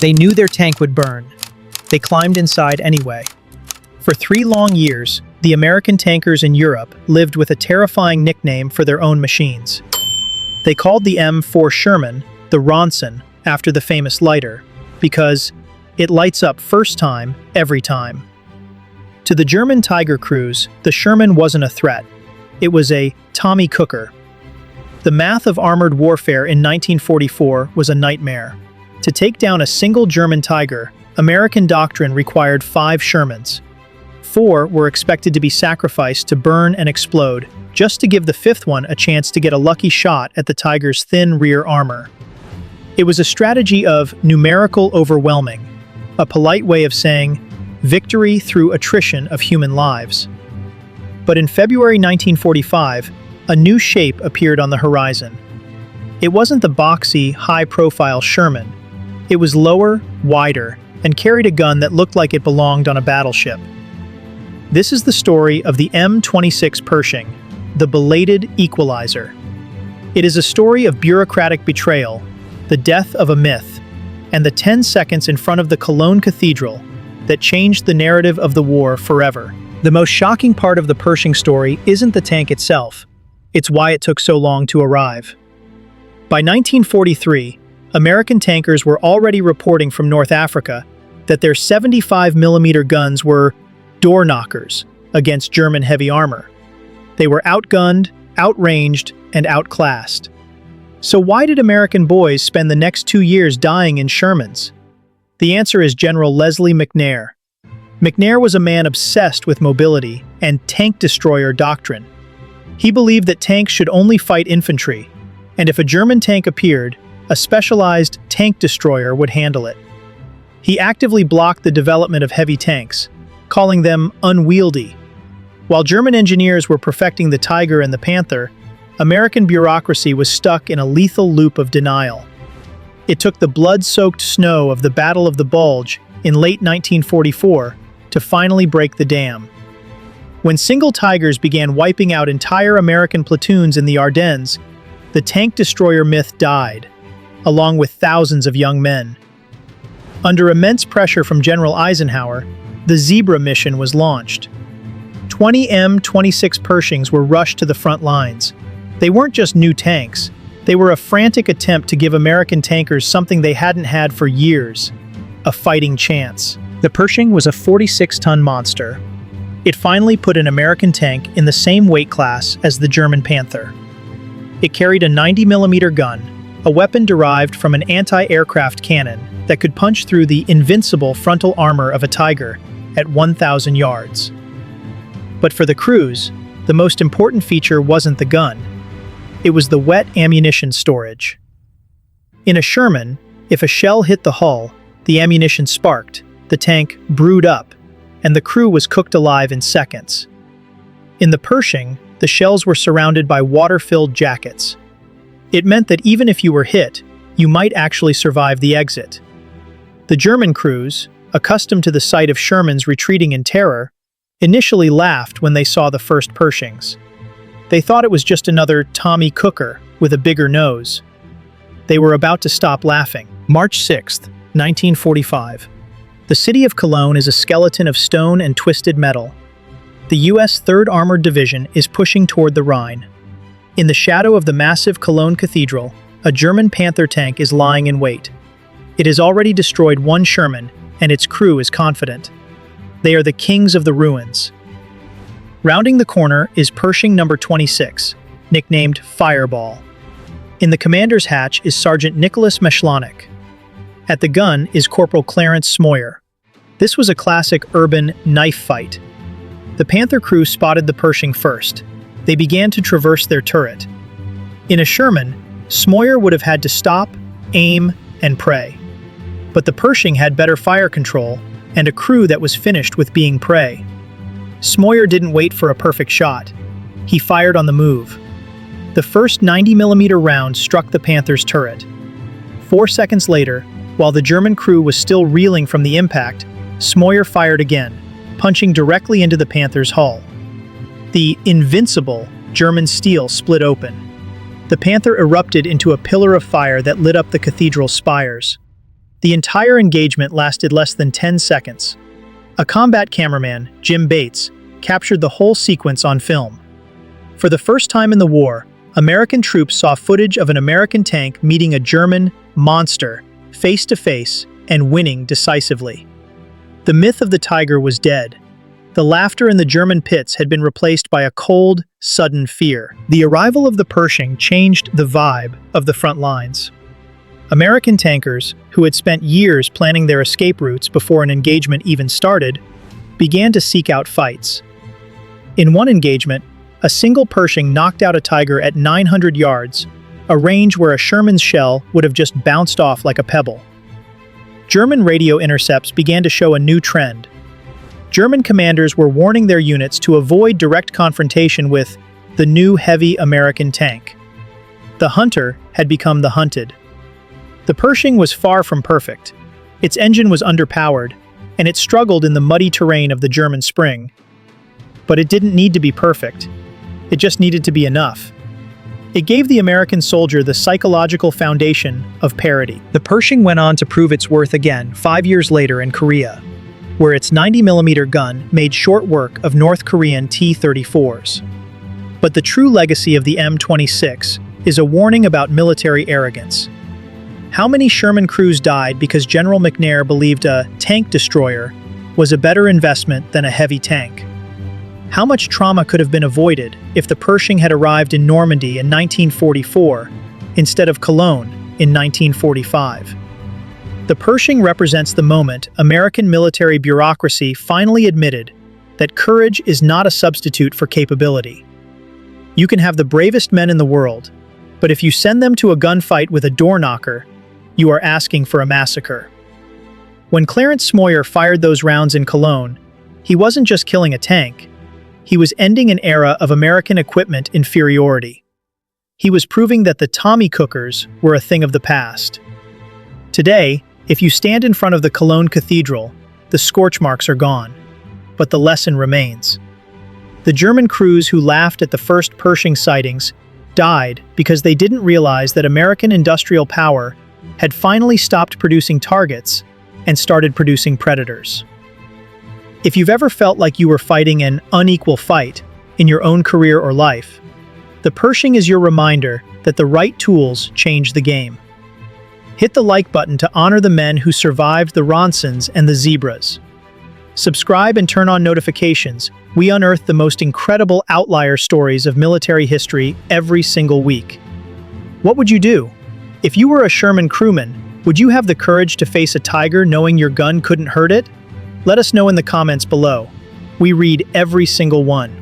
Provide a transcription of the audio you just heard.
They knew their tank would burn. They climbed inside anyway. For 3 long years, the American tankers in Europe lived with a terrifying nickname for their own machines. They called the M4 Sherman the Ronson after the famous lighter, because it lights up first time, every time. To the German Tiger crews, the Sherman wasn't a threat. It was a Tommy cooker. The math of armored warfare in 1944 was a nightmare. To take down a single German Tiger, American Doctrine required 5 Shermans. 4 were expected to be sacrificed to burn and explode, just to give the 5th one a chance to get a lucky shot at the Tiger's thin rear armor. It was a strategy of numerical overwhelming, a polite way of saying victory through attrition of human lives. But in February 1945, a new shape appeared on the horizon. It wasn't the boxy, high-profile Sherman. It was lower, wider, and carried a gun that looked like it belonged on a battleship. This is the story of the M26 Pershing, the Belated Equalizer. It is a story of bureaucratic betrayal, the death of a myth, and the 10 seconds in front of the Cologne Cathedral that changed the narrative of the war forever. The most shocking part of the Pershing story isn't the tank itself, it's why it took so long to arrive. By 1943, American tankers were already reporting from North Africa that their 75mm guns were door knockers against German heavy armor. They were outgunned, outranged, and outclassed. So why did American boys spend the next 2 years dying in Shermans? The answer is General Leslie McNair. McNair was a man obsessed with mobility and tank destroyer doctrine. He believed that tanks should only fight infantry, and if a German tank appeared, a specialized tank destroyer would handle it. He actively blocked the development of heavy tanks, calling them unwieldy. While German engineers were perfecting the Tiger and the Panther, American bureaucracy was stuck in a lethal loop of denial. It took the blood-soaked snow of the Battle of the Bulge in late 1944 to finally break the dam. When single Tigers began wiping out entire American platoons in the Ardennes, the tank destroyer myth died, along with thousands of young men. Under immense pressure from General Eisenhower, the Zebra mission was launched. 20 M26 Pershings were rushed to the front lines. They weren't just new tanks, they were a frantic attempt to give American tankers something they hadn't had for years: a fighting chance. The Pershing was a 46-ton monster. It finally put an American tank in the same weight class as the German Panther. It carried a 90mm gun, a weapon derived from an anti-aircraft cannon that could punch through the invincible frontal armor of a Tiger at 1,000 yards. But for the crews, the most important feature wasn't the gun. It was the wet ammunition storage. In a Sherman, if a shell hit the hull, the ammunition sparked, the tank brewed up, and the crew was cooked alive in seconds. In the Pershing, the shells were surrounded by water-filled jackets. It meant that even if you were hit, you might actually survive the exit. The German crews, accustomed to the sight of Shermans retreating in terror, initially laughed when they saw the first Pershings. They thought it was just another Tommy cooker with a bigger nose. They were about to stop laughing. March 6, 1945. The city of Cologne is a skeleton of stone and twisted metal. The U.S. 3rd Armored Division is pushing toward the Rhine. In the shadow of the massive Cologne Cathedral, a German Panther tank is lying in wait. It has already destroyed 1 Sherman, and its crew is confident. They are the kings of the ruins. Rounding the corner is Pershing number 26, nicknamed Fireball. In the commander's hatch is Sergeant Nicholas Meschlanik. At the gun is Corporal Clarence Smoyer. This was a classic urban knife fight. The Panther crew spotted the Pershing first. They began to traverse their turret. In a Sherman, Smoyer would have had to stop, aim, and pray. But the Pershing had better fire control and a crew that was finished with being prey. Smoyer didn't wait for a perfect shot. He fired on the move. The first 90mm round struck the Panther's turret. 4 seconds later, while the German crew was still reeling from the impact, Smoyer fired again, punching directly into the Panther's hull. The invincible German steel split open. The Panther erupted into a pillar of fire that lit up the cathedral spires. The entire engagement lasted less than 10 seconds. A combat cameraman, Jim Bates, captured the whole sequence on film. For the first time in the war, American troops saw footage of an American tank meeting a German monster face to face and winning decisively. The myth of the Tiger was dead. The laughter in the German pits had been replaced by a cold, sudden fear. The arrival of the Pershing changed the vibe of the front lines. American tankers, who had spent years planning their escape routes before an engagement even started, began to seek out fights. In one engagement, a single Pershing knocked out a Tiger at 900 yards, a range where a Sherman's shell would have just bounced off like a pebble. German radio intercepts began to show a new trend. German commanders were warning their units to avoid direct confrontation with the new heavy American tank. The hunter had become the hunted. The Pershing was far from perfect. Its engine was underpowered, and it struggled in the muddy terrain of the German Spring. But it didn't need to be perfect. It just needed to be enough. It gave the American soldier the psychological foundation of parity. The Pershing went on to prove its worth again 5 years later in Korea, where its 90mm gun made short work of North Korean T-34s. But the true legacy of the M26 is a warning about military arrogance. How many Sherman crews died because General McNair believed a tank destroyer was a better investment than a heavy tank? How much trauma could have been avoided if the Pershing had arrived in Normandy in 1944 instead of Cologne in 1945? The Pershing represents the moment American military bureaucracy finally admitted that courage is not a substitute for capability. You can have the bravest men in the world, but if you send them to a gunfight with a door knocker, you are asking for a massacre. When Clarence Smoyer fired those rounds in Cologne, he wasn't just killing a tank, he was ending an era of American equipment inferiority. He was proving that the Tommy cookers were a thing of the past. Today, if you stand in front of the Cologne Cathedral, the scorch marks are gone, but the lesson remains. The German crews who laughed at the first Pershing sightings died because they didn't realize that American industrial power had finally stopped producing targets and started producing predators. If you've ever felt like you were fighting an unequal fight in your own career or life, the Pershing is your reminder that the right tools change the game. Hit the like button to honor the men who survived the Ronsons and the Zebras. Subscribe and turn on notifications. We unearth the most incredible outlier stories of military history every single week. What would you do? If you were a Sherman crewman, would you have the courage to face a Tiger knowing your gun couldn't hurt it? Let us know in the comments below. We read every single one.